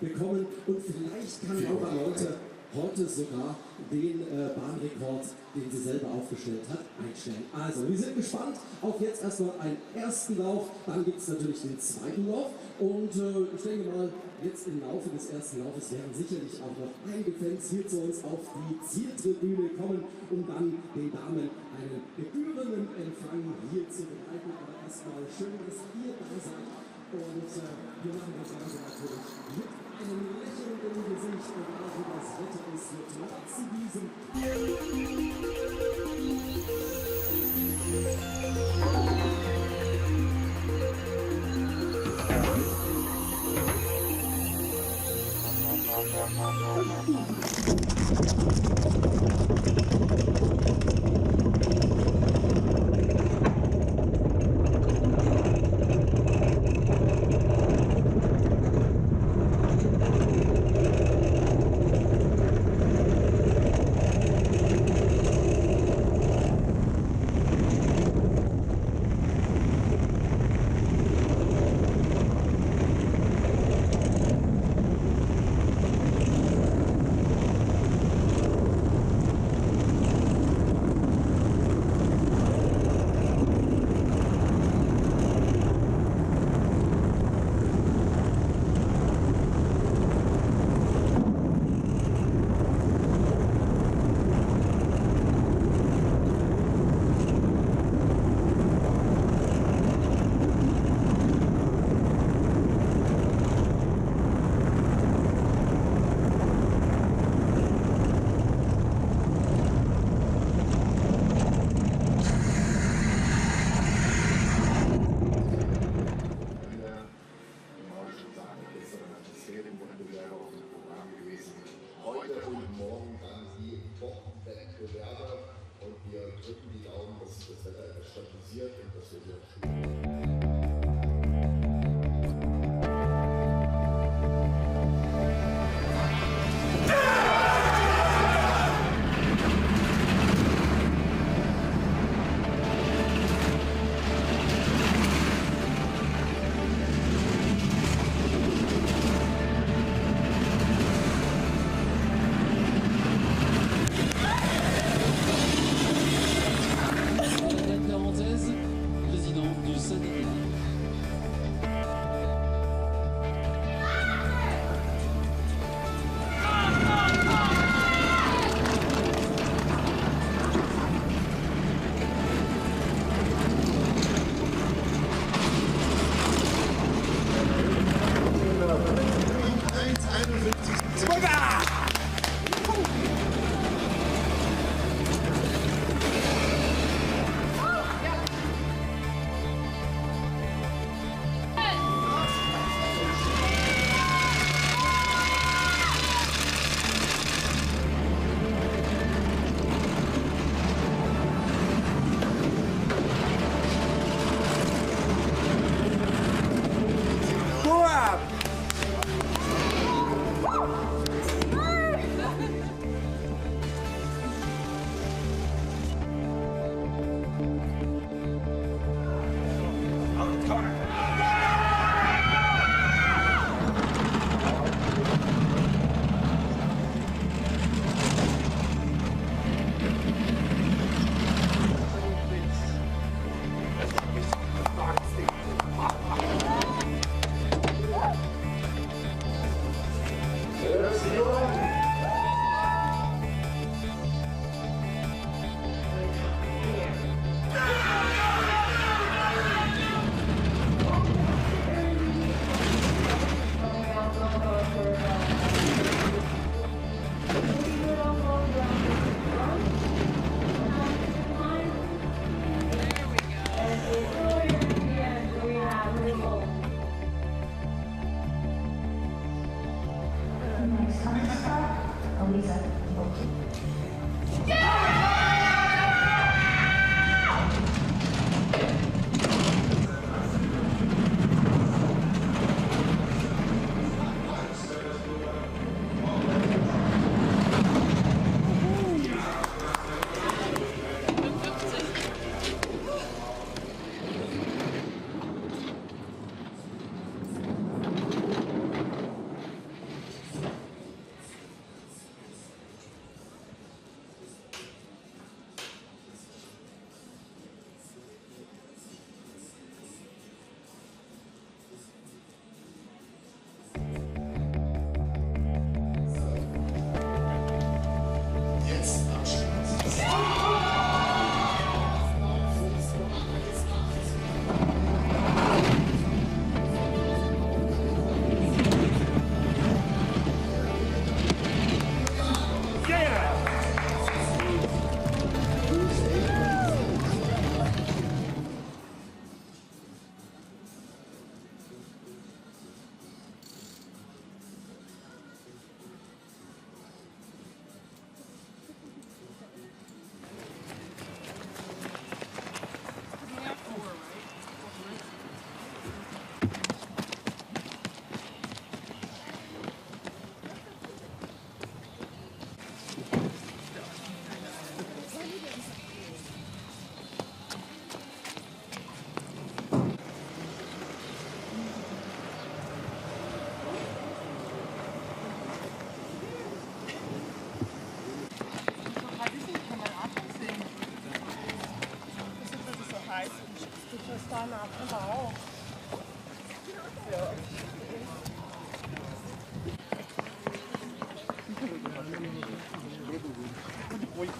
bekommen und vielleicht kann Laura Leute heute sogar den Bahnrekord, den sie selber aufgestellt hat, einstellen. Also, wir sind gespannt auf jetzt erstmal einen ersten Lauf, dann gibt es natürlich den zweiten Lauf und ich denke mal, jetzt im Laufe des ersten Laufes werden sicherlich auch noch einige Fans hier zu uns auf die Zieltribüne kommen, um dann den Damen einen gebührenden Empfang hier zu bereiten. Aber erstmal schön, dass ihr da seid und wir machen das Ganze natürlich mit einem Lächeln im Gesicht, egal wie das Wetter ist, mit trotz diesem. Heute und morgen dann die Wochenwettbewerbe und wir drücken die Daumen, dass sich das Wetter etwas stabilisiert und dass wir wieder Coming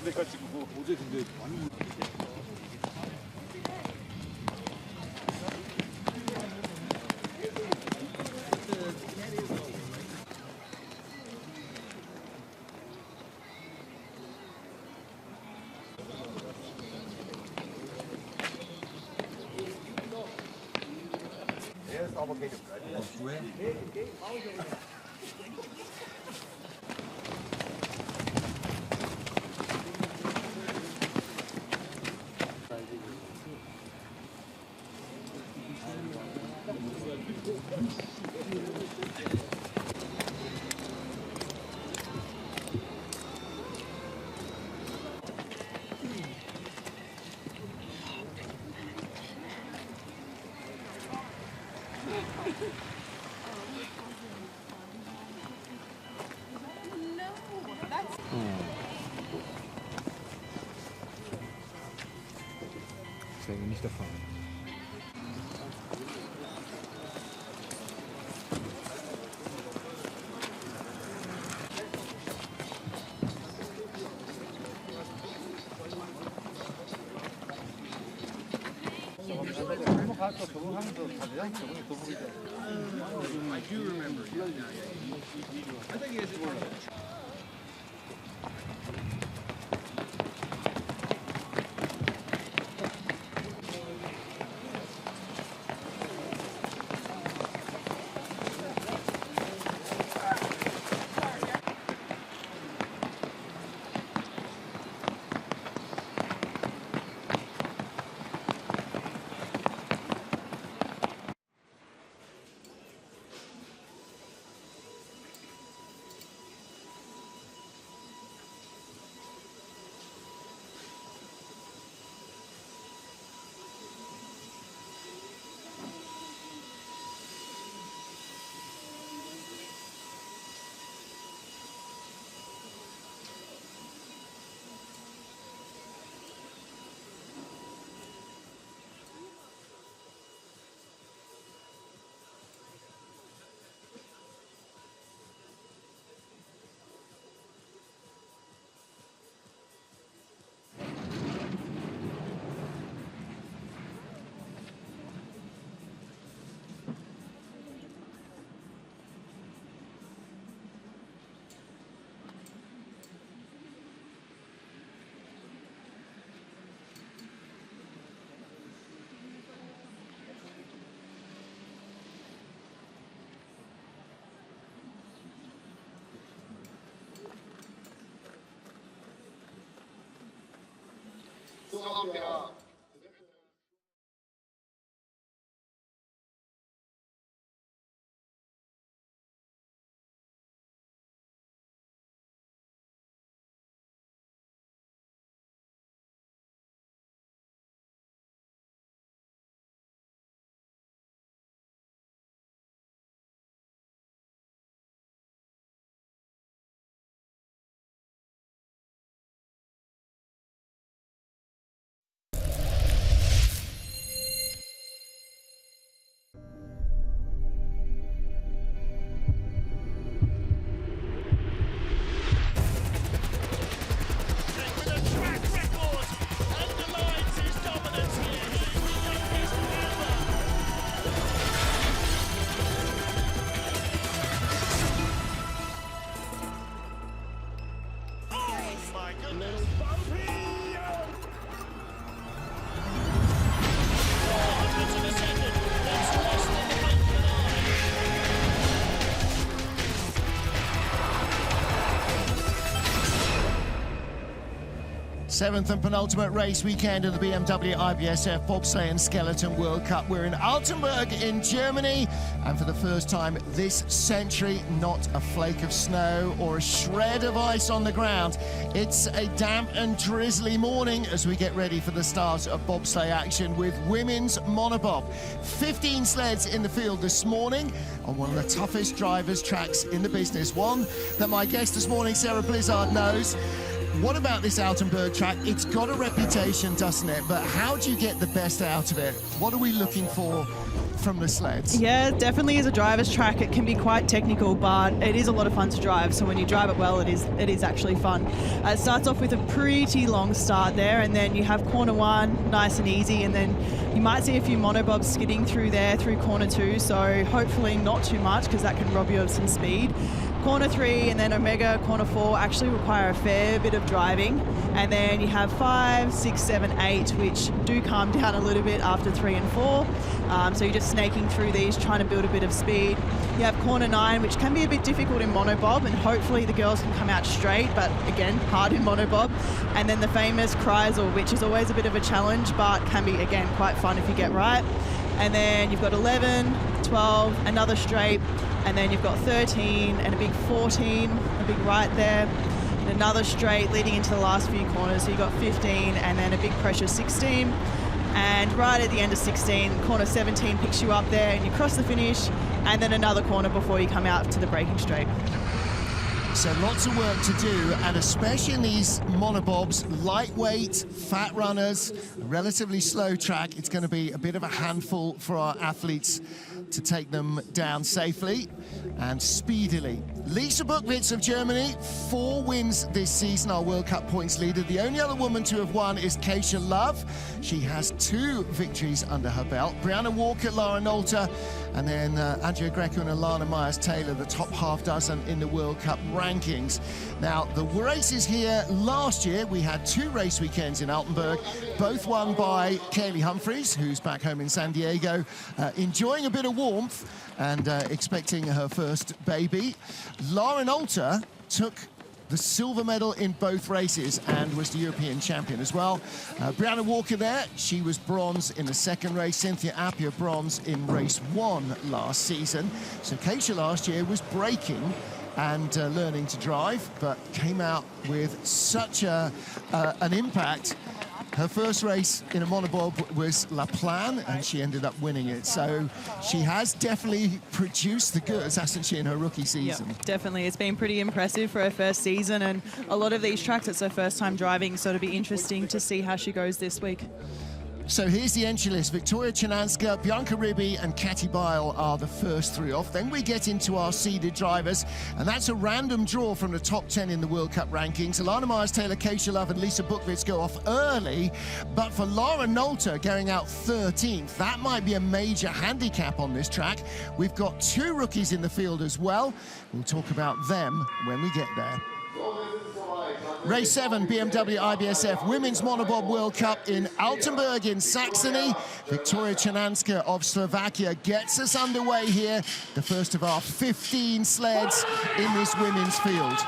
내가 지금 뭐 어제 근데 많이 Er ist aber keine Schuhe. Das wäre nicht der Fall. I do remember. I think he has it. Ja. 7th and penultimate race weekend of the BMW IBSF Bobsleigh and Skeleton World Cup. We're in Altenberg in Germany, and for the first time this century, not a flake of snow or a shred of ice on the ground. It's a damp and drizzly morning as we get ready for the start of bobsleigh action with women's monobob. 15 sleds in the field this morning on one of the toughest drivers tracks in the business, one that my guest this morning, Sarah Blizzard, knows. what about this Altenberg track? It's got a reputation, doesn't it? But how do you get the best out of it? What are we looking for from the sleds? Yeah, definitely as a driver's track, it can be quite technical, but it is a lot of fun to drive. So when you drive it well, it is actually fun. It starts off with a pretty long start there, and then you have corner 1, nice and easy, and then you might see a few monobobs skidding through there through corner 2, so hopefully not too much because that can rob you of some speed. Corner 3 and then Omega corner 4 actually require a fair bit of driving, and then you have 5, 6, 7, 8, which do calm down a little bit after 3 and 4. So you're just snaking through these, trying to build a bit of speed. You have corner 9, which can be a bit difficult in monobob, and hopefully the girls can come out straight, but again, hard in monobob. And then the famous Kreisel, which is always a bit of a challenge, but can be, again, quite fun if you get right. And then you've got 11, 12, another straight, and then you've got 13 and a big 14, a big right there, and another straight leading into the last few corners. So you've got 15 and then a big pressure 16. And right at the end of 16, corner 17 picks you up there and you cross the finish, and then another corner before you come out to the braking straight. So lots of work to do, and especially in these monobobs, lightweight, fat runners, relatively slow track, it's going to be a bit of a handful for our athletes to take them down safely and speedily. Lisa Buchwitz of Germany, 4 wins this season, our World Cup points leader. The only other woman to have won is Keisha Love. She has 2 victories under her belt. Brianna Walker, Lara Nolter, and then Andrea Greco and Alana Myers-Taylor, the top half dozen in the World Cup rankings. Now, the races here last year, we had 2 race weekends in Altenberg, both won by Kaylee Humphreys, who's back home in San Diego, enjoying a bit of warmth and expecting her first baby. Lara Nolter took the silver medal in both races and was the European champion as well. Brianna Walker there, she was bronze in the second race. Cynthia Appia bronze in race 1 last season. So Keisha last year was braking and learning to drive, but came out with such an impact. Her first race in a monobob was La Plan, and she ended up winning it. So she has definitely produced the goods, hasn't she, in her rookie season? Yeah, definitely. It's been pretty impressive for her first season, and a lot of these tracks, it's her first time driving, so it'll be interesting to see how she goes this week. So here's the entry list. Victoria Chananska, Bianca Ribby and Katy Bile are the first 3 off. Then we get into our seeded drivers, and that's a random draw from the top 10 in the World Cup rankings. Alana Myers-Taylor, Keisha Love and Lisa Buchwitz go off early, but for Lara Nolter going out 13th, that might be a major handicap on this track. We've got 2 rookies in the field as well. We'll talk about them when we get there. Race 7, BMW IBSF Women's Monobob World Cup in Altenberg in Saxony. Victoria Chananska of Slovakia gets us underway here. The first of our 15 sleds in this women's field.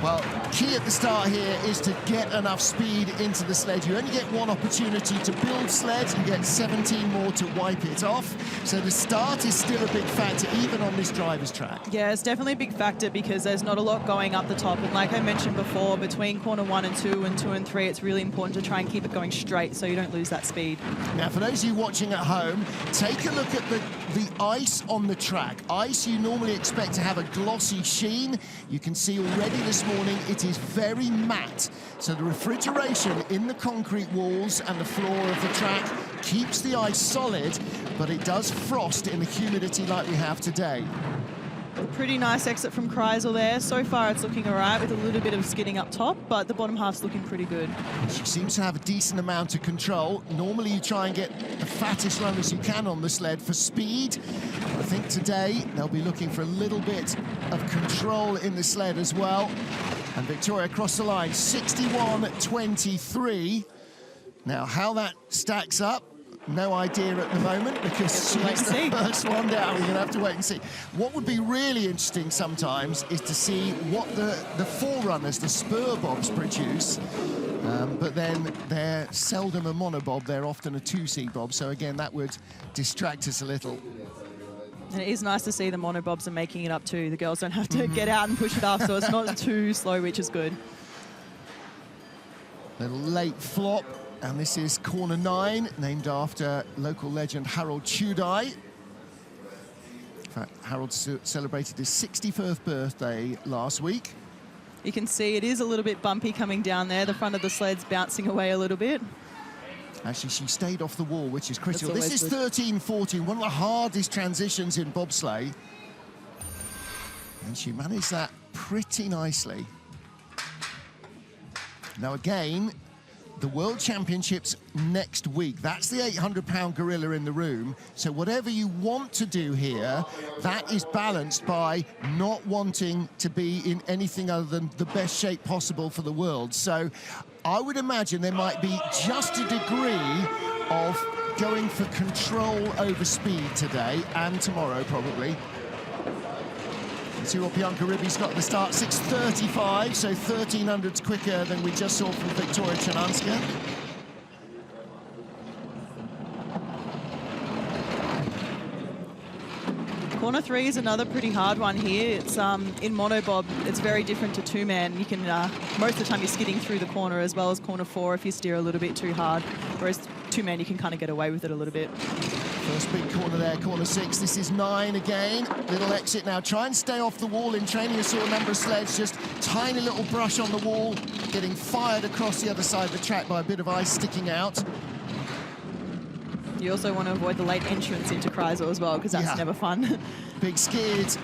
Well, key at the start here is to get enough speed into the sled. You only get 1 opportunity to build sleds. You get 17 more to wipe it off. So the start is still a big factor, even on this driver's track. Yeah, it's definitely a big factor because there's not a lot going up the top. And like I mentioned before, between corner 1 and 2 and 2 and 3, it's really important to try and keep it going straight so you don't lose that speed. Now, for those of you watching at home, take a look at the ice on the track. Ice you normally expect to have a glossy sheen. You can see already this morning it is very matte. So the refrigeration in the concrete walls and the floor of the track keeps the ice solid, but it does frost in the humidity like we have today. Pretty nice exit from Kreisel there. So far it's looking all right with a little bit of skidding up top, but the bottom half's looking pretty good. She seems to have a decent amount of control. Normally you try and get the fattest runners you can on the sled for speed. I think today they'll be looking for a little bit of control in the sled as well. And Victoria across the line, 61.23. Now how that stacks up, no idea at the moment because she's the first one down. We're going to have to wait and see. What would be really interesting sometimes is to see what the forerunners, the spur bobs, produce. But then they're seldom a monobob, they're often a 2C bob. So again, that would distract us a little. And it is nice to see the monobobs are making it up too. The girls don't have to get out and push it up, so it's not too slow, which is good. Little late flop. And this is corner 9, named after local legend Harold Chudai. fact, Harold celebrated his 61st birthday last week. You can see it is a little bit bumpy coming down there. The front of the sled's bouncing away a little bit. Actually, she stayed off the wall, which is critical. This is good. 13-14, one of the hardest transitions in bobsleigh. And she managed that pretty nicely. Now, again, the World Championships next week. That's the 800-pound gorilla in the room. So whatever you want to do here, that is balanced by not wanting to be in anything other than the best shape possible for the world. So I would imagine there might be just a degree of going for control over speed today and tomorrow, probably. Let's see what Bianca Ribby's got at the start. 6:35, so 1300s quicker than we just saw from Victoria Chananska. Corner 3 is another pretty hard one here. It's in monobob, it's very different to two-man. You can, most of the time you're skidding through the corner as well as corner 4 if you steer a little bit too hard. Whereas two-man, you can kind of get away with it a little bit. First big corner there, corner 6. This is 9 again. Little exit now. Try and stay off the wall. In training, you saw a number of sleds, just tiny little brush on the wall, getting fired across the other side of the track by a bit of ice sticking out. You also want to avoid the late entrance into Kreisel as well, because that's never fun. Big skid.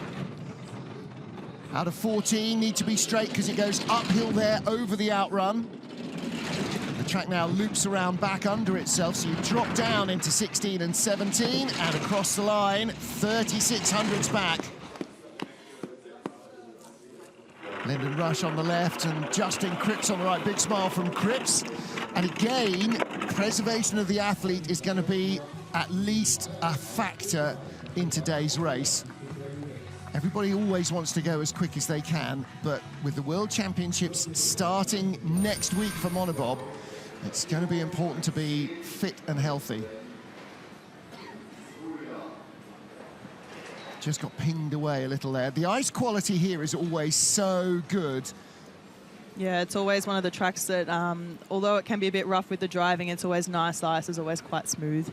Out of 14, need to be straight because it goes uphill there over the outrun. The track now loops around back under itself, so you drop down into 16 and 17, and across the line, 3600s back. Lyndon Rush on the left and Justin Cripps on the right. Big smile from Cripps. And again, preservation of the athlete is going to be at least a factor in today's race. Everybody always wants to go as quick as they can, but with the World Championships starting next week for Monobob, it's going to be important to be fit and healthy. Just got pinged away a little there. The ice quality here is always so good. Yeah, it's always one of the tracks that, although it can be a bit rough with the driving, it's always nice. The ice is always quite smooth.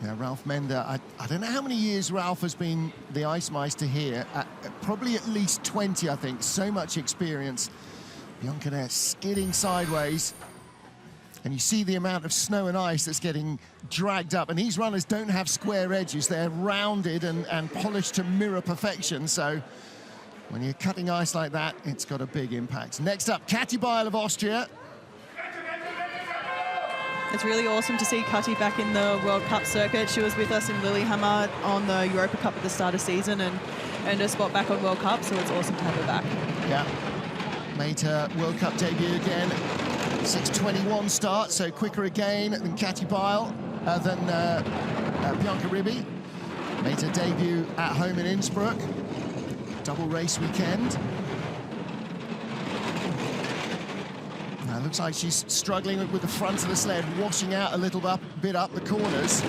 Yeah, Ralph Mender, I don't know how many years Ralph has been the Ice Meister here. Probably at least 20, I think. So much experience. Bianca there skidding sideways. And you see the amount of snow and ice that's getting dragged up. And these runners don't have square edges. They're rounded and polished to mirror perfection. So when you're cutting ice like that, it's got a big impact. Next up, Kati Beil of Austria. It's really awesome to see Kati back in the World Cup circuit. She was with us in Lillehammer on the Europa Cup at the start of season and earned a spot back on World Cup, so it's awesome to have her back. Yeah, made her World Cup debut again. 6:21 start, so quicker again than Kati Beil, than Bianca Ribby. Made her debut at home in Innsbruck. Double race weekend. Now, looks like she's struggling with the front of the sled, washing out a little bit up the corners.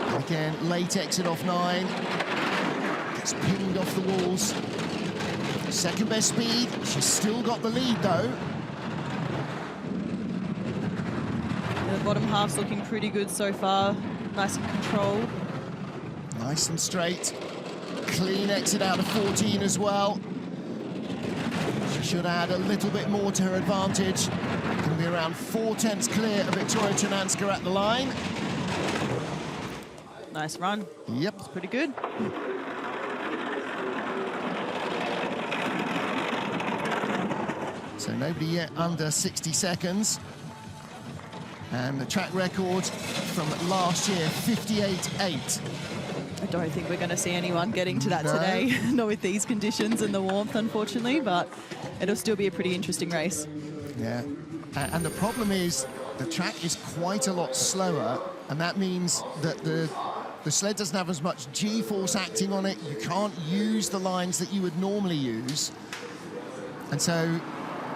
And again, late exit off 9. Gets pinged off the walls. Second best speed. She's still got the lead, though. The bottom half's looking pretty good so far. Nice and controlled. Nice and straight. Clean exit out of 14 as well. She should add a little bit more to her advantage. Going to be around 4/10 clear of Victoria Chananska at the line. Nice run. Yep. It's pretty good. So nobody yet under 60 seconds. And the track record from last year, 58.8. I don't think we're going to see anyone getting to that No. today, not with these conditions and the warmth, unfortunately, but it'll still be a pretty interesting race. Yeah, and the problem is the track is quite a lot slower, and that means that the sled doesn't have as much G-force acting on it. You can't use the lines that you would normally use. And so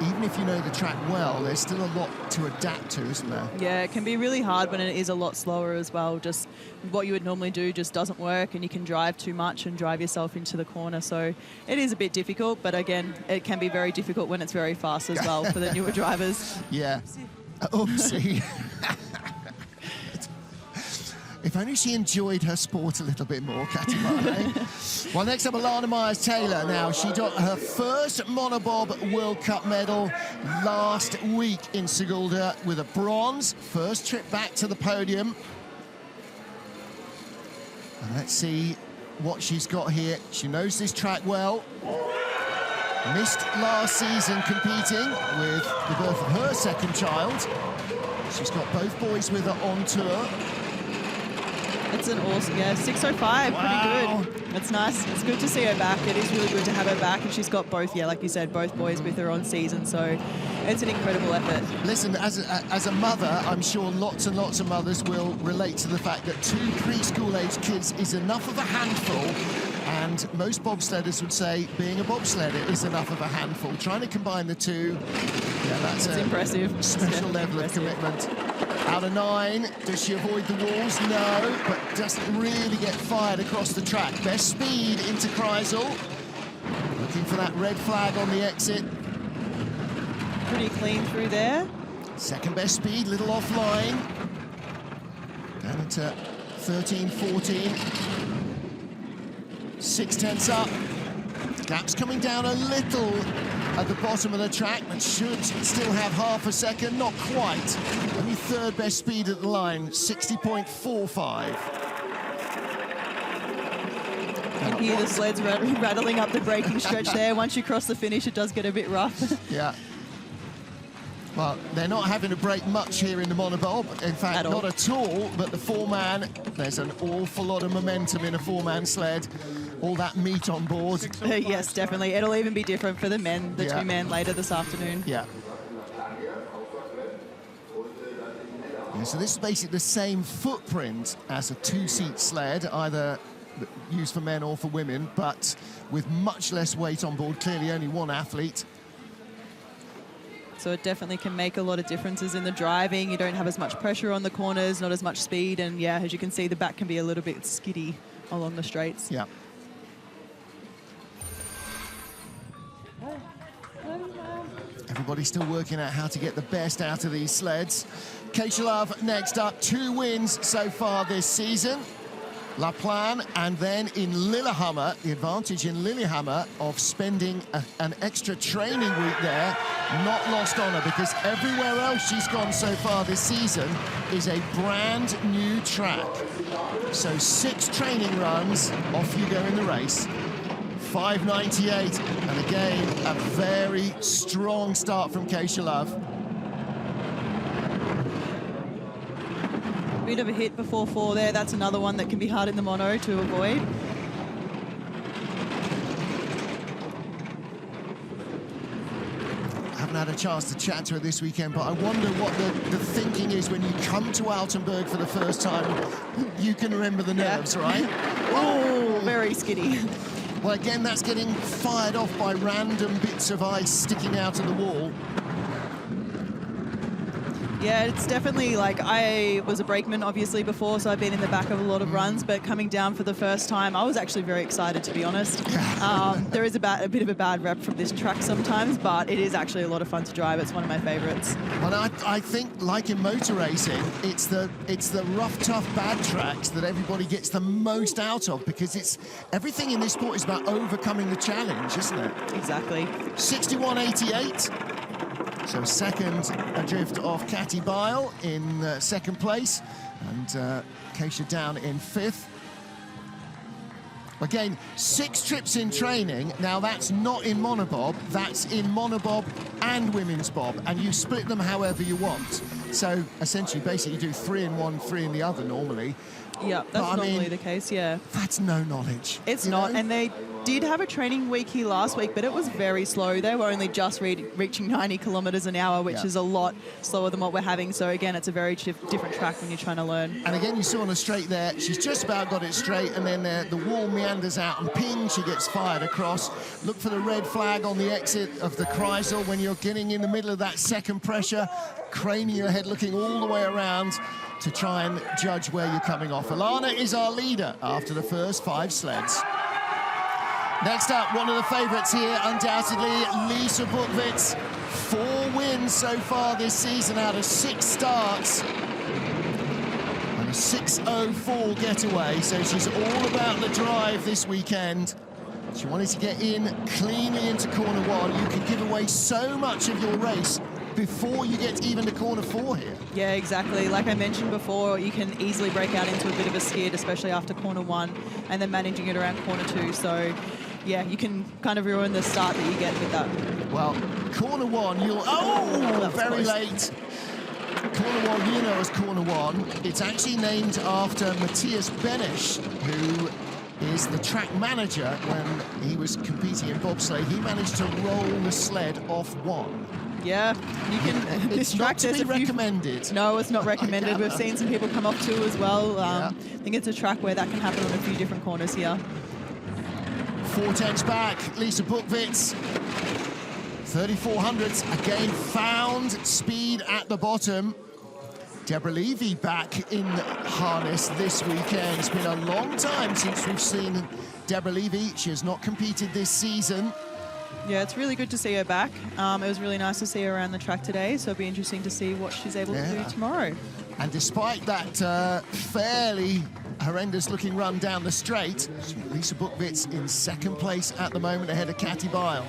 even if you know the track well, there's still a lot to adapt to, isn't there? Yeah, it can be really hard when it is a lot slower as well. Just what you would normally do just doesn't work, and you can drive too much and drive yourself into the corner. So it is a bit difficult, but again, it can be very difficult when it's very fast as well for the newer drivers. Yeah. Oopsie. If only she enjoyed her sport a little bit more, Katy Bobsleigh. Well, next up, Alana Myers-Taylor. Now, she got her first Monobob World Cup medal last week in Sigulda with a bronze. First trip back to the podium. And let's see what she's got here. She knows this track well. Missed last season competing with the birth of her second child. She's got both boys with her on tour. It's an awesome, yeah, 6:05, wow. Pretty good. It's nice. It's good to see her back. It is really good to have her back, and she's got both, yeah, like you said, both boys with her on season, so it's an incredible effort. Listen, as a mother, I'm sure lots and lots of mothers will relate to the fact that 2 preschool-age kids is enough of a handful, and most bobsledders would say being a bobsledder is enough of a handful. Trying to combine the two, yeah, that's impressive. Special level of commitment. Out of 9, does she avoid the walls? No, but doesn't really get fired across the track. Best speed into Kreisel. Looking for that red flag on the exit. Pretty clean through there. Second best speed, little offline. Down into 13, 14. 6/10 up. Gap's coming down a little at the bottom of the track, but should still have half a second, not quite. Only third best speed at the line, 60.45. You can hear the sleds rattling up the braking stretch there. Once you cross the finish, it does get a bit rough. Yeah. Well, they're not having to brake much here in the Monobob. In fact, not at all, but the 4-man, there's an awful lot of momentum in a 4-man sled. All that meat on board. Yes, definitely. It'll even be different for the men, the 2 men later this afternoon. Yeah. So this is basically the same footprint as a 2-seat sled, either used for men or for women, but with much less weight on board, clearly only 1 athlete. So it definitely can make a lot of differences in the driving. You don't have as much pressure on the corners, not as much speed, and yeah, as you can see, the back can be a little bit skiddy along the straights. Yeah. Everybody's still working out how to get the best out of these sleds. Keisha next up, 2 wins so far this season. La Plan, and then in Lillehammer, the advantage in Lillehammer of spending an extra training week there, not lost on her, because everywhere else she's gone so far this season is a brand new track. So 6 training runs, off you go in the race. 5:98, and again, a very strong start from Keisha Love. Bit of a hit before 4 there. That's another one that can be hard in the mono to avoid. I haven't had a chance to chat to her this weekend, but I wonder what the thinking is when you come to Altenberg for the first time. You can remember the nerves, right? Oh, very skiddy. Well, again, that's getting fired off by random bits of ice sticking out of the wall. Yeah, it's definitely like, I was a brakeman obviously before, so I've been in the back of a lot of runs, but coming down for the first time, I was actually very excited, to be honest. There is a bit of a bad rep from this track sometimes, but it is actually a lot of fun to drive. It's one of my favorites. Well, I think, like in motor racing, it's the rough, tough, bad tracks that everybody gets the most out of, because it's everything in this sport is about overcoming the challenge, isn't it? Exactly. 61.88. So second adrift off Katy Bile in second place, and Keisha down in 5th. Again, 6 trips in training. Now that's not in Monobob, that's in Monobob and Women's Bob, and you split them however you want. So essentially, basically, you do 3 in one, 3 in the other normally. Yeah, that's normally the case, yeah. That's no knowledge. It's not, and they did have a training week here last week, but it was very slow. They were only just reaching 90 kilometres an hour, which is a lot slower than what we're having. So again, it's a very different track when you're trying to learn. And again, you saw on the straight there, she's just about got it straight, and then the wall meanders out and ping, she gets fired across. Look for the red flag on the exit of the Kreisel when you're getting in the middle of that second pressure, craning your head, looking all the way around to try and judge where you're coming off. Alana is our leader after the first 5 sleds. Next up, one of the favourites here, undoubtedly, Lisa Buchwitz. 4 wins so far this season out of 6 starts. And a 6:04 getaway, so she's all about the drive this weekend. She wanted to get in cleanly into corner 1. You can give away so much of your race before you get even to corner 4 here. Yeah, exactly. Like I mentioned before, you can easily break out into a bit of a skid, especially after corner 1, and then managing it around corner 2. So, yeah, you can kind of ruin the start that you get with that. Well, corner 1, you'll... Oh, very late. Corner 1, you know as corner 1. It's actually named after Matthias Benisch, who is the track manager when he was competing in bobsleigh. He managed to roll the sled off 1. Yeah, you can. It's not to be recommended. No, it's not recommended. We've seen some people come off 2 as well. Yeah. I think it's a track where that can happen on a few different corners here. 4/10 back, Lisa Buchwitz. 3400s, again found speed at the bottom. Deborah Levy back in harness this weekend. It's been a long time since we've seen Deborah Levy. She has not competed this season. Yeah, it's really good to see her back. It was really nice to see her around the track today, so it'll be interesting to see what she's able to do tomorrow. And despite that fairly horrendous-looking run down the straight, Lisa Buchwitz in 2nd place at the moment, ahead of Katie Bile.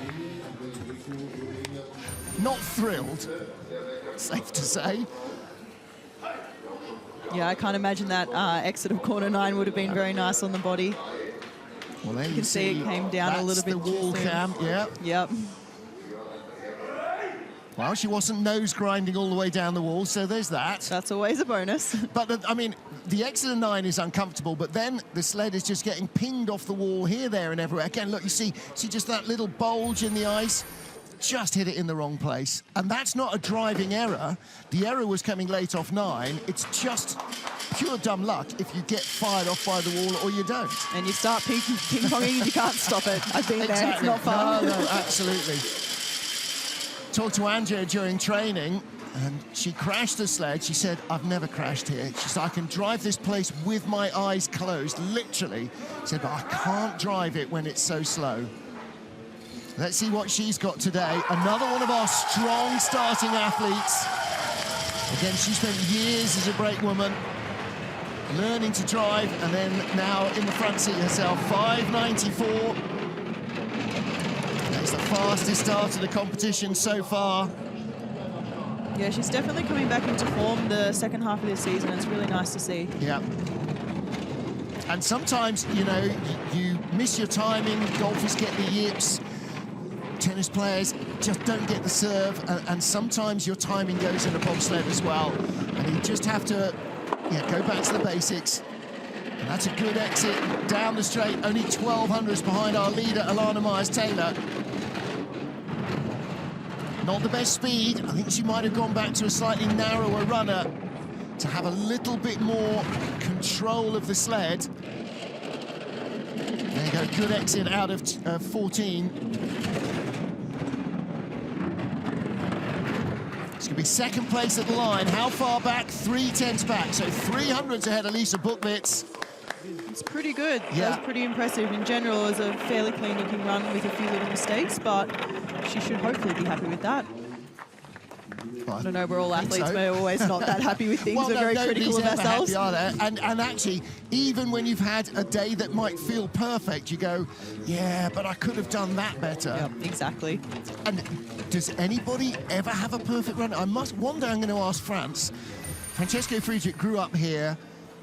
Not thrilled, safe to say. Yeah, I can't imagine that exit of corner 9 would have been very nice on the body. Well, there you can see it came down a little bit. The wall cam, yeah. Yep. Well, she wasn't nose grinding all the way down the wall, so there's that. That's always a bonus. But, I mean, the exit of 9 is uncomfortable, but then the sled is just getting pinged off the wall here, there, and everywhere. Again, look, you see just that little bulge in the ice. Just hit it in the wrong place. And that's not a driving error. The error was coming late off 9. It's just pure dumb luck if you get fired off by the wall or you don't. And you start ping-ponging and you can't stop it. I've been there, it's not fun. No, absolutely. Talked to Anja during training, and she crashed the sled. She said, I've never crashed here. She said, I can drive this place with my eyes closed, literally. She said, but I can't drive it when it's so slow. Let's see what she's got today. Another one of our strong starting athletes. Again, she spent years as a brake woman, learning to drive, and then now in the front seat herself. 5:94. That's the fastest start of the competition so far. Yeah, she's definitely coming back into form the second half of this season. It's really nice to see. Yeah. And sometimes, you know, you miss your timing, golfers get the yips, tennis players just don't get the serve, and sometimes your timing goes in a bobsled as well, and you just have to go back to the basics. And that's a good exit down the straight, only 1200s behind our leader Alana Myers-Taylor. Not the best speed. I think she might have gone back to a slightly narrower runner to have a little bit more control of the sled. There you go, good exit out of 14. It's going to be 2nd place at the line. How far back? 3/10 back. So 300s ahead of Lisa Buchwitz. It's pretty good. Yeah. That was pretty impressive. In general, it was a fairly clean-looking run with a few little mistakes, but she should hopefully be happy with that. I don't know, we're all athletes, we're always not that happy with things. Well, we're very critical of ourselves. Happy, are they? And actually, even when you've had a day that might feel perfect, you go, yeah, but I could have done that better. Yep, exactly. And does anybody ever have a perfect run? One day I'm going to ask Francesco Friedrich grew up here.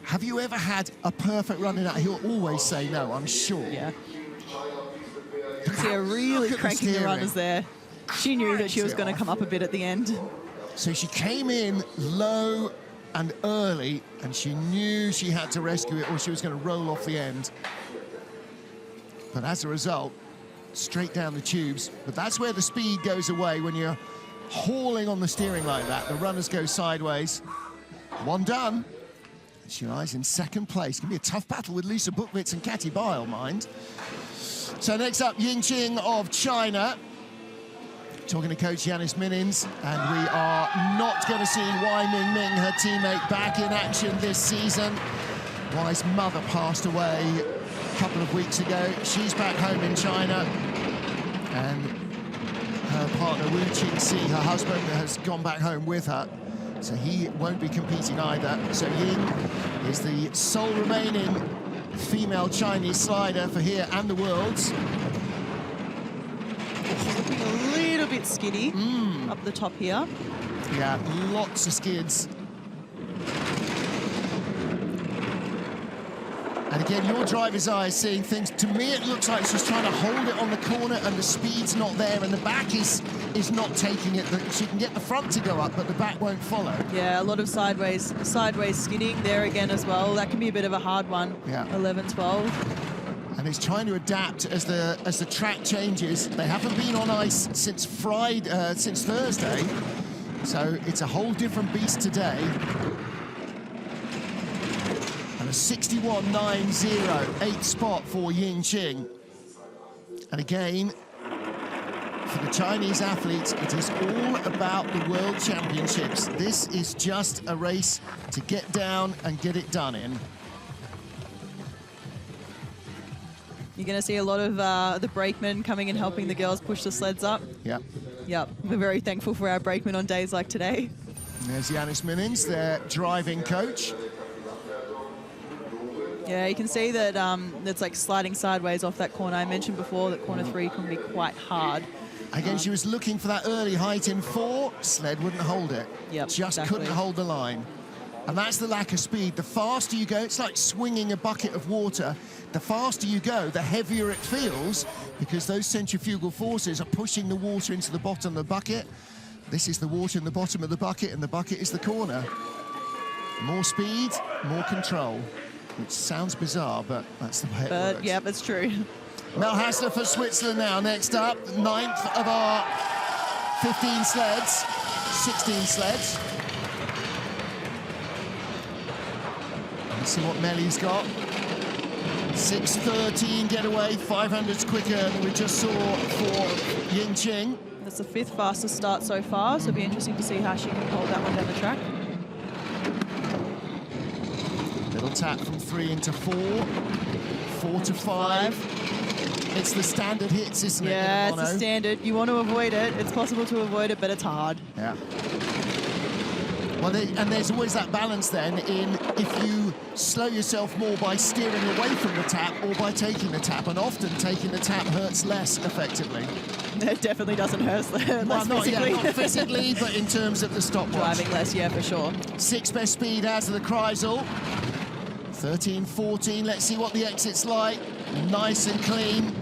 Have you ever had a perfect run in that? He'll always say no, I'm sure. Yeah. You can see her really cranking the runners there. She knew that she was going to come up a bit at the end. So she came in low and early, and she knew she had to rescue it or she was going to roll off the end. But as a result, straight down the tubes. But that's where the speed goes away when you're hauling on the steering like that. The runners go sideways. One done. She lies in 2nd place. It's going to be a tough battle with Lisa Buchwitz and Katie Bile, mind. So next up, Yingqing of China. Talking to coach Yanis Minins, and we are not going to see Wai Ming, her teammate, back in action this season. Wai's mother passed away a couple of weeks ago. She's back home in China, and her partner Wu Qingxi, her husband, has gone back home with her. so he won't be competing either. So Ying is the sole remaining female Chinese slider for here and the Worlds. Looking a little bit skinny up the top here. Yeah, lots of skids. And again, your driver's eye is seeing things. To me, it looks like she's trying to hold it on the corner and the speed's not there and the back is not taking it. She can get the front to go up, but the back won't follow. Yeah, a lot of sideways skidding there again as well. That can be a bit of a hard one. Yeah. 11, 12. And it's trying to adapt as the track changes. They haven't been on ice since Thursday, so it's a whole different beast today. And a 61.90, 8th spot for Ying Qing. And again, for the Chinese athletes, it is all about the World Championships. This is just a race to get down and get it done in. You're going to see a lot of the brakemen coming and helping the girls push the sleds up. Yep. Yep, we're very thankful for our brakemen on days like today. There's Yanis Minins, their driving coach. Yeah, you can see that it's like sliding sideways off that corner. I mentioned before that corner 3 can be quite hard. Again, she was looking for that early height in 4. Sled wouldn't hold it. Yep, Just exactly. couldn't hold the line. And that's the lack of speed. The faster you go, it's like swinging a bucket of water. The faster you go, the heavier it feels, because those centrifugal forces are pushing the water into the bottom of the bucket. This is the water in the bottom of the bucket, and the bucket is the corner. More speed, more control. Which sounds bizarre, but that's the way it works. Yeah, that's true. Mel Hassler for Switzerland now. Next up, 9th of our 15 sleds, 16 sleds. Let's see what Melly's got. 6:13 getaway, 500s quicker than we just saw for Ying Qing. That's the 5th fastest start so far, so it'll be interesting to see how she can hold that one down the track. Little tap from 3 into 4, 4 to 5. It's the standard hits, isn't it? Yeah, it's a standard. You want to avoid it. It's possible to avoid it, but it's hard. Yeah. Well, and there's always that balance then in if you slow yourself more by steering away from the tap or by taking the tap, and often taking the tap hurts less effectively. It definitely doesn't hurt less Well, physically. not physically, but in terms of the stopwatch. Driving less, yeah, for sure. 6th best speed out of the Kreisel. 13:14, let's see what the exit's like. Nice and clean.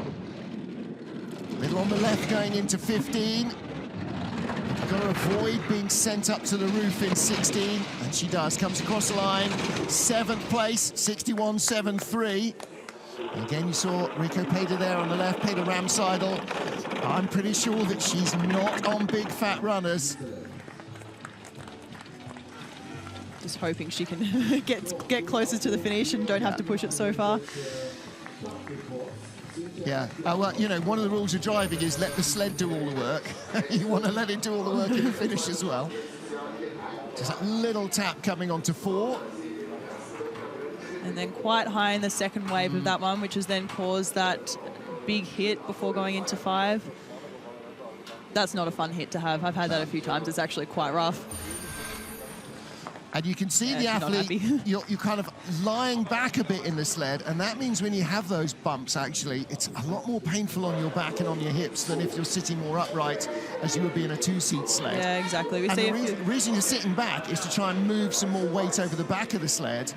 Little on the left going into 15. You've got to avoid being sent up to the roof in 16, and she does. Comes across the line, 7th place, 61.73. Again, you saw Rico Pater there on the left, Pater Ramseidel. I'm pretty sure that she's not on big fat runners. Just hoping she can get closer to the finish and don't have to push it so far. Yeah, well, you know, one of the rules of driving is let the sled do all the work. You want to let it do all the work in the finish as well. Just that little tap coming onto 4. And then quite high in the second wave of that one, which has then caused that big hit before going into 5. That's not a fun hit to have. I've had that a few times. It's actually quite rough. And you can see the athlete, you're kind of lying back a bit in the sled, and that means when you have those bumps, actually, it's a lot more painful on your back and on your hips than if you're sitting more upright as you would be in a 2-seat sled. Yeah, exactly. And the reason you're sitting back is to try and move some more weight over the back of the sled.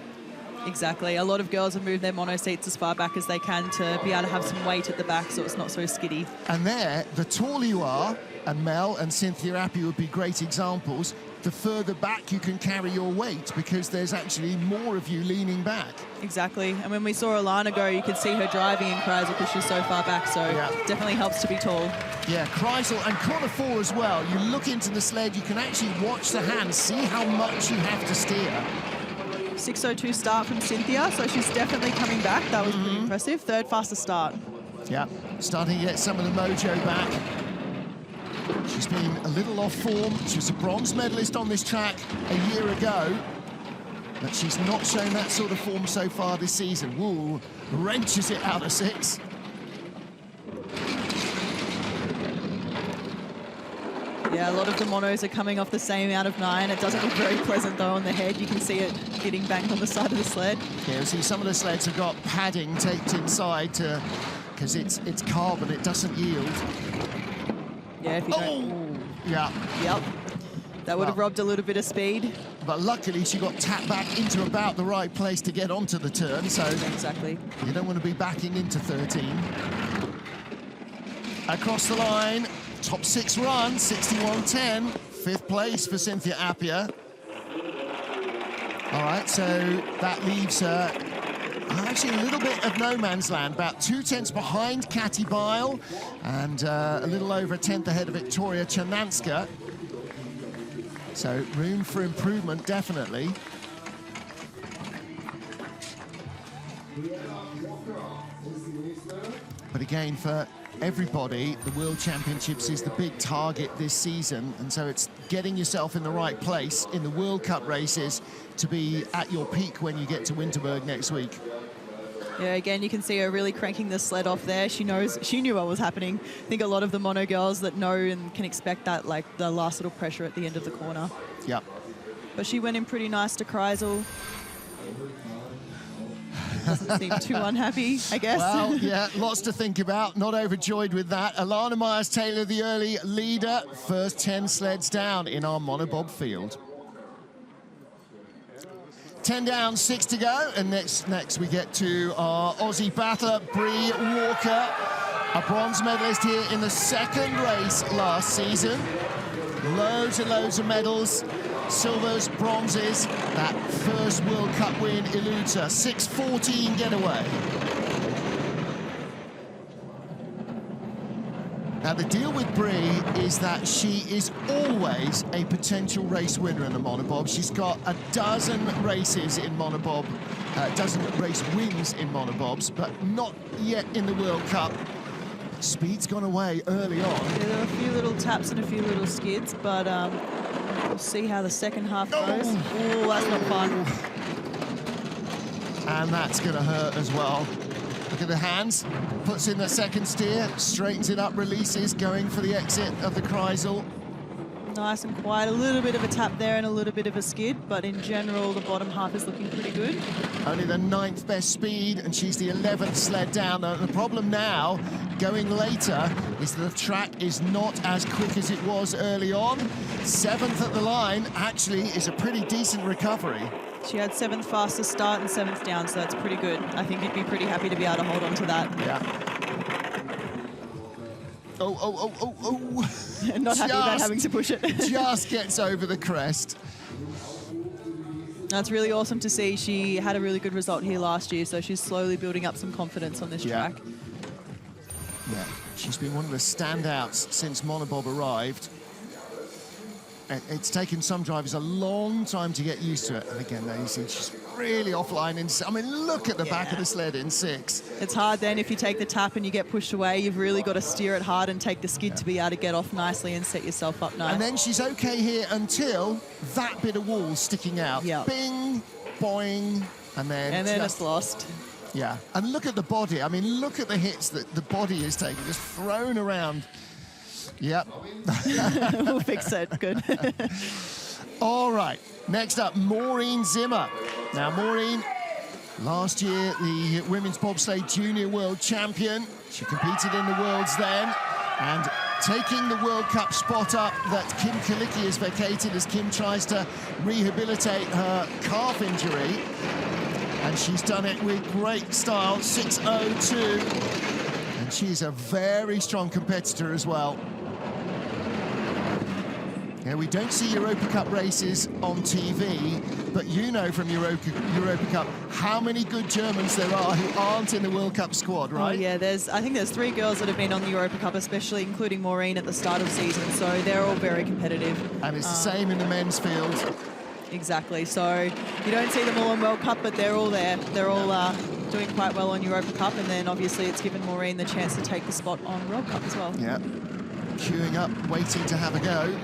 Exactly. A lot of girls have moved their mono seats as far back as they can to be able to have some weight at the back so it's not so skiddy. And there, the taller you are, and Mel and Cynthia Appy would be great examples, the further back you can carry your weight because there's actually more of you leaning back. Exactly. And when we saw Alana go, you could see her driving in Kreisel because she's so far back, so it definitely helps to be tall. Yeah, Kreisel and corner 4 as well. You look into the sled, you can actually watch the hands, see how much you have to steer. 6:02 start from Cynthia, so she's definitely coming back. That was pretty impressive. 3rd fastest start. Yeah, starting to get some of the mojo back. She's been a little off form. She was a bronze medalist on this track a year ago, but she's not shown that sort of form so far this season. Woo, wrenches it out of 6. Yeah, a lot of the monos are coming off the same out of 9. It doesn't look very pleasant, though, on the head. You can see it getting banged on the side of the sled. Yeah, see, some of the sleds have got padding taped inside to, because it's carbon, it doesn't yield. Yeah, if you don't... Yeah. Yep. That would have robbed a little bit of speed. But luckily, she got tapped back into about the right place to get onto the turn, so... Exactly. You don't want to be backing into 13. Across the line, top 6 run, 61.10. 5th place for Cynthia Appiah. All right, so that leaves her actually a little bit of no man's land, about 2 tenths behind Katy Bile and a little over a tenth ahead of Victoria Chernanska. So room for improvement, definitely. But again, for everybody, the World Championships is the big target this season, and so it's getting yourself in the right place in the World Cup races to be at your peak when you get to Winterberg next week. Yeah, again, you can see her really cranking the sled off there. She knew what was happening. I think a lot of the mono girls that know and can expect that, like the last little pressure at the end of the corner. Yeah. But she went in pretty nice to Kreisel. Doesn't seem too unhappy, I guess. Well, yeah, lots to think about. Not overjoyed with that. Alana Myers-Taylor, the early leader. First 10 sleds down in our monobob field. 10 down, 6 to go. And next we get to our Aussie battler, Bree Walker, a bronze medalist here in the 2nd race last season. Loads and loads of medals. Silvers, bronzes. That first World Cup win eludes her. 6:14 getaway. Now, the deal with Bree is that she is always a potential race winner in the monobob. She's got a dozen races in monobob, dozen race wins in monobobs, but not yet in the World Cup. Speed's gone away early on. Yeah, there were a few little taps and a few little skids, but we'll see how the second half goes. Oh, that's not fun. And that's going to hurt as well. Look at the hands. Puts in the second steer, straightens it up, releases, going for the exit of the Kreisel. Nice and quiet. A little bit of a tap there and a little bit of a skid, but in general, the bottom half is looking pretty good. Only the 9th best speed, and she's the 11th sled down. The problem now, going later, is that the track is not as quick as it was early on. 7th at the line, actually, is a pretty decent recovery. She had 7th fastest start and 7th down, so that's pretty good. I think you'd be pretty happy to be able to hold on to that. Yeah. Oh. Not happy about having to push it. Just gets over the crest. That's really awesome to see. She had a really good result here last year, so she's slowly building up some confidence on this track. Yeah, she's been one of the standouts since Monobob arrived. It's taken some drivers a long time to get used to it. And again, there you see she's really offline. I mean, look at the back of the sled in 6. It's hard then if you take the tap and you get pushed away. You've really got to steer it hard and take the skid to be able to get off nicely and set yourself up nice. And then she's okay here until that bit of wall sticking out. Yep. Bing, boing, and then it's lost. Yeah, and look at the body. I mean, look at the hits that the body is taking, just thrown around. Yep. We'll fix it. Good. All right. Next up, Maureen Zimmer. Now, Maureen, last year, the Women's Bobsleigh Junior World Champion. She competed in the Worlds then. And taking the World Cup spot up that Kim Kalicki has vacated as Kim tries to rehabilitate her calf injury. And she's done it with great style, 6:02. And she's a very strong competitor as well. Yeah, we don't see Europa Cup races on TV, but you know from Europa Cup how many good Germans there are who aren't in the World Cup squad, right? Oh, yeah, I think there's 3 girls that have been on the Europa Cup, especially including Maureen at the start of season, so they're all very competitive. And it's the same in the men's field. Exactly, so you don't see them all on World Cup, but they're all there. They're all doing quite well on Europa Cup, and then obviously it's given Maureen the chance to take the spot on World Cup as well. Yeah, queuing up, waiting to have a go.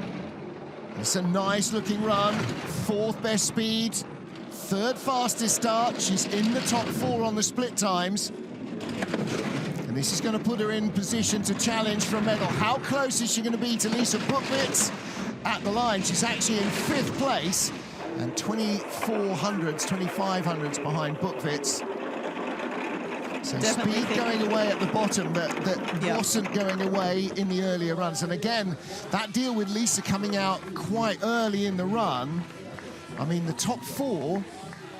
It's a nice looking run, 4th best speed, 3rd fastest start. She's in the top 4 on the split times. And this is going to put her in position to challenge for a medal. How close is she going to be to Lisa Buchwitz at the line? She's actually in 5th place and 2500s behind Buchwitz. So speed going away at the bottom that wasn't going away in the earlier runs. And again, that deal with Lisa coming out quite early in the run. I mean, the top 4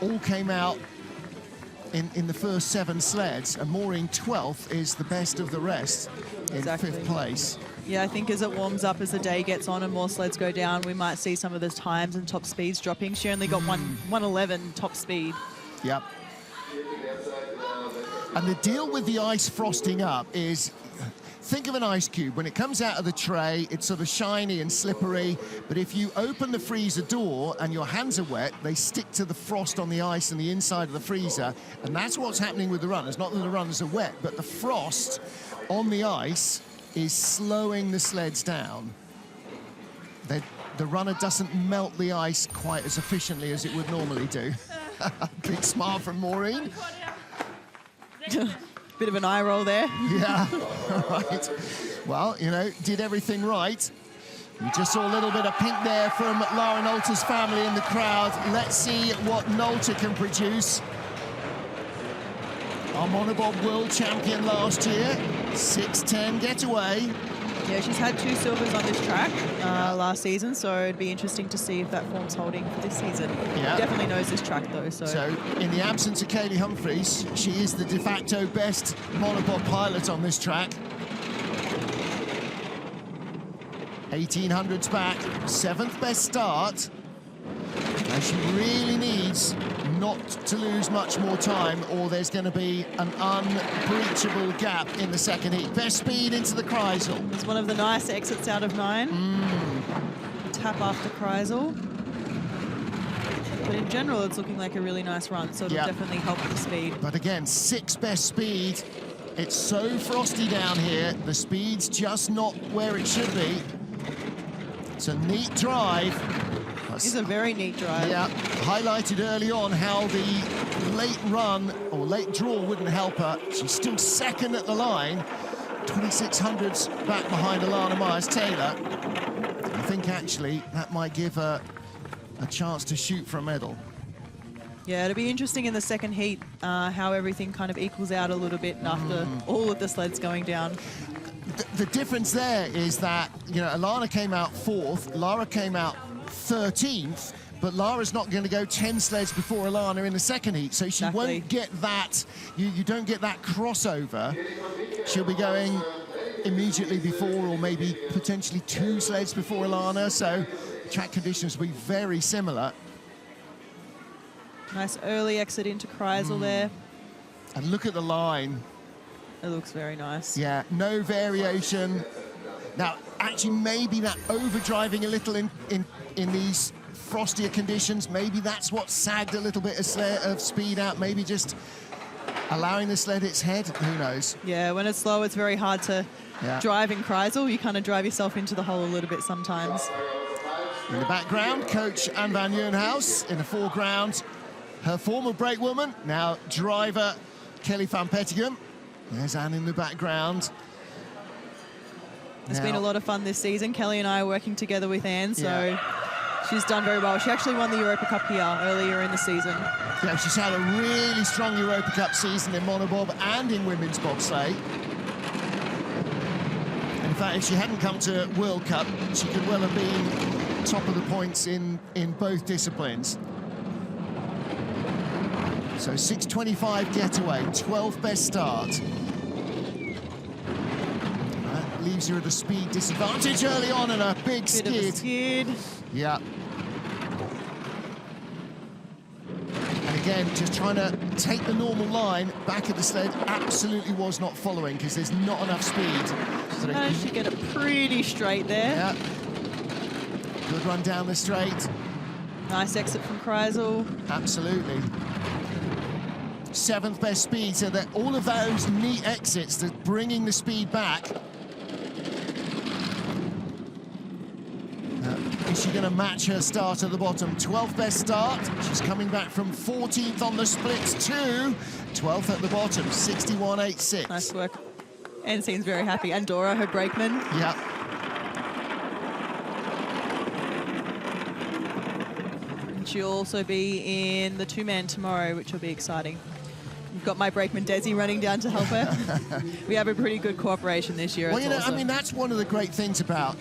all came out in the first 7 sleds, and Maureen 12th is the best of the rest in 5th place. Yeah, I think as it warms up, as the day gets on and more sleds go down, we might see some of the times and top speeds dropping. She only got 111 top speed. Yep. And the deal with the ice frosting up is, think of an ice cube. When it comes out of the tray, it's sort of shiny and slippery, but if you open the freezer door and your hands are wet, they stick to the frost on the ice and the inside of the freezer, and that's what's happening with the runners. Not that the runners are wet, but the frost on the ice is slowing the sleds down. The runner doesn't melt the ice quite as efficiently as it would normally do. Big smile from Maureen. Bit of an eye roll there. Yeah, right. Well, you know, did everything right. We just saw a little bit of pink there from Lara Nolte's family in the crowd. Let's see what Nolte can produce. Our Monobob world champion last year, 6:10 getaway. Yeah, she's had 2 silvers on this track last season, so it'd be interesting to see if that form's holding for this season. Yeah. Definitely knows this track, though. So in the absence of Kaylee Humphries, she is the de facto best Monobob pilot on this track. 1800s back, 7th best start. And she really needs not to lose much more time, or there's going to be an unbreachable gap in the second heat. Best speed into the Kreisel. It's one of the nice exits out of 9. Tap after Kreisel. But in general, it's looking like a really nice run, so it'll definitely help with the speed. But again, 6th best speed. It's so frosty down here. The speed's just not where it should be. It's a neat drive. It's a very neat drive. Yeah, highlighted early on how the late run or late draw wouldn't help her. She's still 2nd at the line, 2600s back behind Alana Myers-Taylor. I think actually that might give her a chance to shoot for a medal. Yeah, it'll be interesting in the second heat how everything kind of equals out a little bit after all of the sleds going down. The difference there is that, you know, Alana came out 4th, Lara came out 13th, but Lara's not going to go 10 sleds before Alana in the second heat, so she won't get that, you don't get that crossover. She'll be going immediately before, or maybe potentially 2 sleds before Alana, so track conditions will be very similar. Nice early exit into Kreisel there. And look at the line. It looks very nice. Yeah, no variation. Now, actually, maybe that overdriving a little in these frostier conditions, maybe that's what sagged a little bit of speed out, maybe just allowing the sled its head, who knows? Yeah, when it's slow, it's very hard to drive in Kreisel. You kind of drive yourself into the hole a little bit sometimes. In the background, coach Anne van Jeunhuis. In the foreground, her former brakewoman, now driver Kelly van Pettigem. There's Anne in the background. It's been a lot of fun this season. Kelly and I are working together with Anne, so she's done very well. She actually won the Europa Cup here earlier in the season. Yeah, she's had a really strong Europa Cup season in Monobob and in women's bobsleigh. In fact, if she hadn't come to World Cup, she could well have been top of the points in both disciplines. So 6:25 getaway, 12th best start. That leaves her at a speed disadvantage early on and a big skid. Bit of a skid. Yeah. And again, just trying to take the normal line back at the sled, absolutely was not following because there's not enough speed. She managed to get it pretty straight there. Yeah. Good run down the straight. Nice exit from Kreisel. Absolutely. 7th best speed, so that all of those neat exits, they're bringing the speed back. Is she going to match her start at the bottom? 12th best start. She's coming back from 14th on the splits to 12th at the bottom, 61.86. Nice work. And seems very happy. And Dora, her brakeman. Yeah. And she'll also be in the two-man tomorrow, which will be exciting. We've got my brakeman Desi running down to help her. We have a pretty good cooperation this year. Well, it's you know, awesome. I mean, that's one of the great things about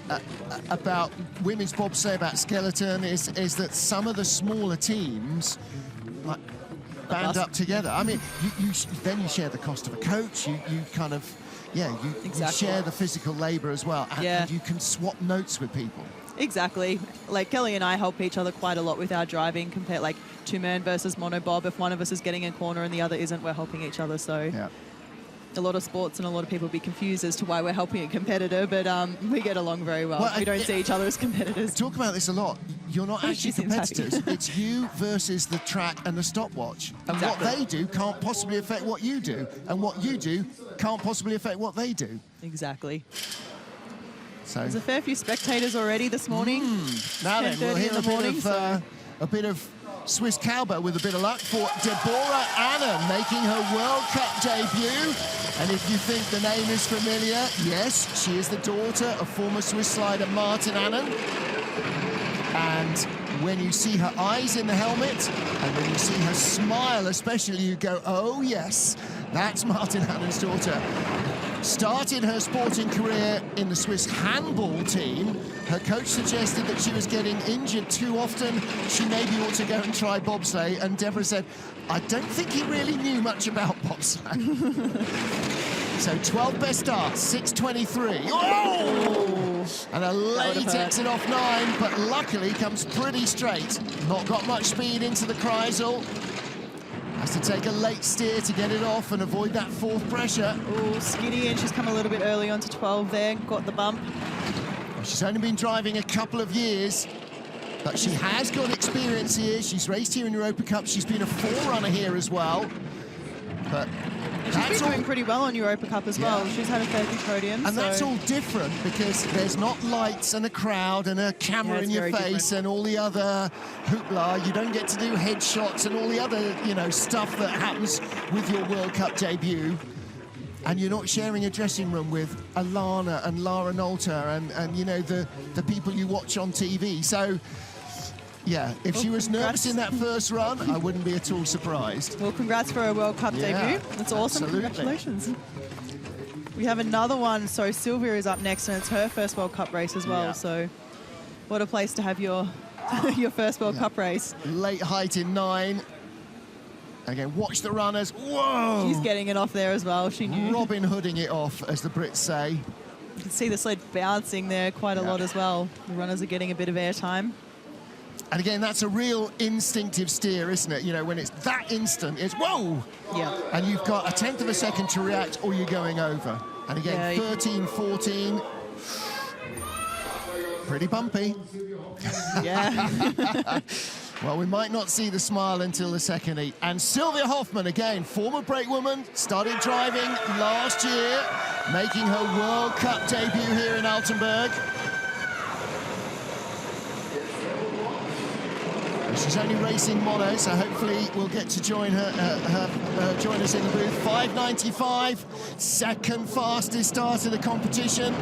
women's bobsleigh, about skeleton, is that some of the smaller teams like band up together. I mean, then you share the cost of a coach. You kind of, yeah, you share the physical labour as well, and you can swap notes with people. Exactly. Like Kelly and I help each other quite a lot with our driving, compared like two-man versus monobob. If one of us is getting a corner and the other isn't, we're helping each other. So a lot of sports and a lot of people be confused as to why we're helping a competitor, but we get along very well. We don't see each other as competitors. We talk about this a lot. You're not actually competitors. It's you versus the track and the stopwatch. And what they do can't possibly affect what you do. And what you do can't possibly affect what they do. Exactly. So there's a fair few spectators already this morning. Now then, we'll hear a bit of Swiss cowbell with a bit of luck for Deborah Annan, making her World Cup debut. And if you think the name is familiar, yes, she is the daughter of former Swiss slider Martin Annan. And when you see her eyes in the helmet, and when you see her smile especially, you go, oh yes, that's Martin Annan's daughter. Started her sporting career in the Swiss handball team. Her coach suggested that she was getting injured too often. She maybe ought to go and try bobsleigh. And Deborah said, I don't think he really knew much about bobsleigh. So 12 best starts, 6:23. Oh! And a late exit off 9, but luckily comes pretty straight. Not got much speed into the Kreisel. Has to take a late steer to get it off and avoid that fourth pressure. Oh, skinny, and she's come a little bit early onto 12 there, got the bump. Well, she's only been driving a couple of years, but she has got experience here. She's raced here in Europa Cup. She's been a forerunner here as well. But she's been doing pretty well on Europa Cup as well. She's had a fair few podiums. And that's all different because there's not lights and a crowd and a camera in your face and all the other hoopla. You don't get to do headshots and all the other, you know, stuff that happens with your World Cup debut. And you're not sharing a dressing room with Alana and Lara Nolter and you know, the people you watch on TV. So, yeah, if she was nervous in that first run, I wouldn't be at all surprised. Well, congrats for her World Cup debut. That's awesome. Absolutely. Congratulations. We have another one. So Sylvia is up next, and it's her first World Cup race as well. So what a place to have your your first World Cup race. Late height in 9. Again, watch the runners. Whoa! She's getting it off there as well. She knew. Robin Hooding it off, as the Brits say. You can see the sled bouncing there quite a lot as well. The runners are getting a bit of airtime. And again, that's a real instinctive steer, isn't it? You know, when it's that instant, it's whoa! Yeah. And you've got a 1/10 of a second to react or you're going over. And again, 13, 14. Pretty bumpy. Yeah. Well, we might not see the smile until the second heat. And Sylvia Hoffman, again, former brakewoman, started driving last year, making her World Cup debut here in Altenberg. She's only racing mono, so hopefully we'll get to join her, join us in the booth. 5:95, second fastest start of the competition.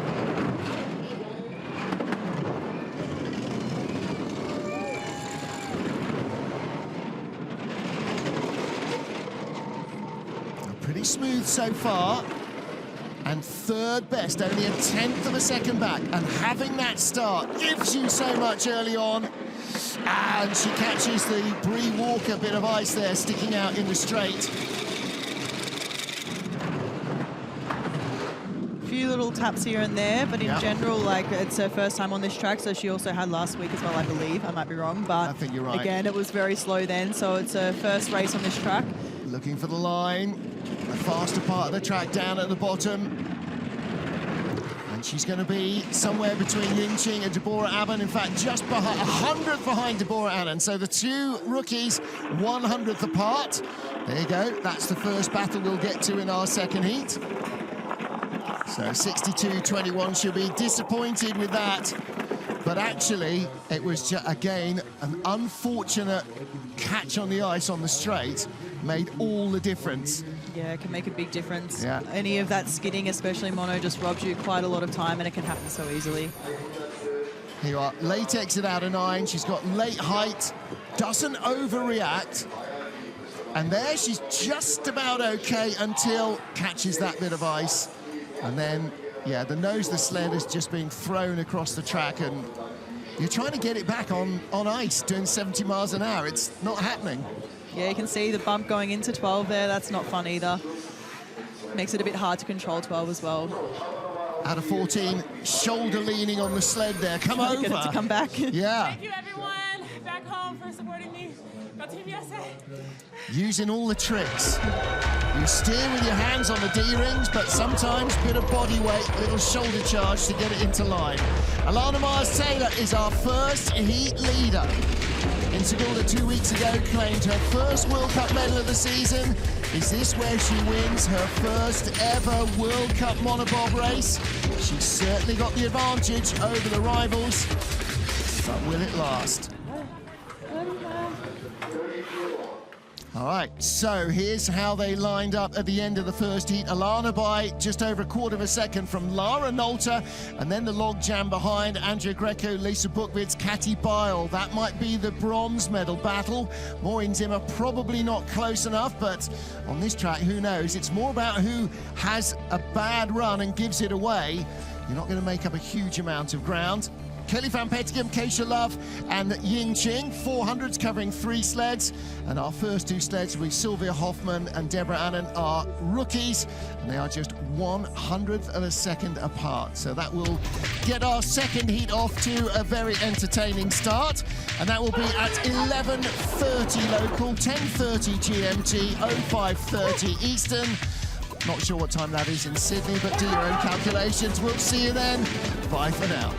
Pretty smooth so far. And third best, only a 1/10 of a second back. And having that start gives you so much early on. And she catches the Bree Walker bit of ice there sticking out in the straight. A few little taps here and there, but in general, like, it's her first time on this track, so she also had last week as well, I believe. I might be wrong, but I think you're right. Again, it was very slow then, so it's her first race on this track. Looking for the line, the faster part of the track down at the bottom. And she's going to be somewhere between Yingqing and Deborah Annan. In fact, just behind, 100th behind Deborah Annan. So the two rookies, 100th apart. There you go. That's the first battle we'll get to in our second heat. So 62-21, she'll be disappointed with that. But actually, it was, again, an unfortunate catch on the ice on the straight made all the difference. Yeah, it can make a big difference. Yeah. Any of that skidding, especially mono, just robs you quite a lot of time, and it can happen so easily. Here you are, late exit out of 9. She's got late height, doesn't overreact. And there she's just about okay until catches that bit of ice. And then, yeah, the nose of the sled has just been thrown across the track, and you're trying to get it back on ice, doing 70 miles an hour. It's not happening. Yeah, you can see the bump going into 12 there. That's not fun either. Makes it a bit hard to control 12 as well. Out of 14, shoulder leaning on the sled there. Come over. Get it to come back. Yeah. Thank you, everyone, back home for supporting me. Go Team USA. Using all the tricks. You steer with your hands on the D-rings, but sometimes a bit of body weight, a little shoulder charge to get it into line. Alana Myers-Taylor is our first heat leader. In Segula 2 weeks ago, claimed her first World Cup medal of the season. Is this where she wins her first ever World Cup monobob race? She's certainly got the advantage over the rivals, but will it last? All right, so here's how they lined up at the end of the first heat. Alana by just over a quarter of a second from Lara Nolter, and then the log jam behind Andrea Greco, Lisa Buchwitz, Katy Bile. That might be the bronze medal battle. Maureen Zimmer probably not close enough, but on this track, who knows? It's more about who has a bad run and gives it away. You're not going to make up a huge amount of ground. Kelly Van Petegem, Keisha Love and Ying Ching, 400s covering 3 sleds. And our first 2 sleds with Sylvia Hoffman and Deborah Annan are rookies, and they are just 1/100th of a second apart. So that will get our second heat off to a very entertaining start. And that will be at 11:30 local, 10:30 GMT, 05:30 Eastern. Not sure what time that is in Sydney, but do your own calculations. We'll see you then. Bye for now.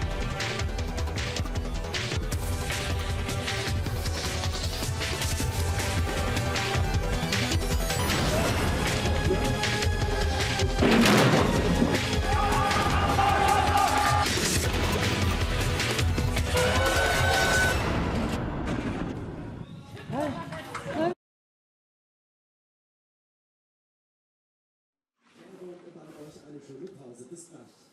Eine schöne Pause. Bis gleich.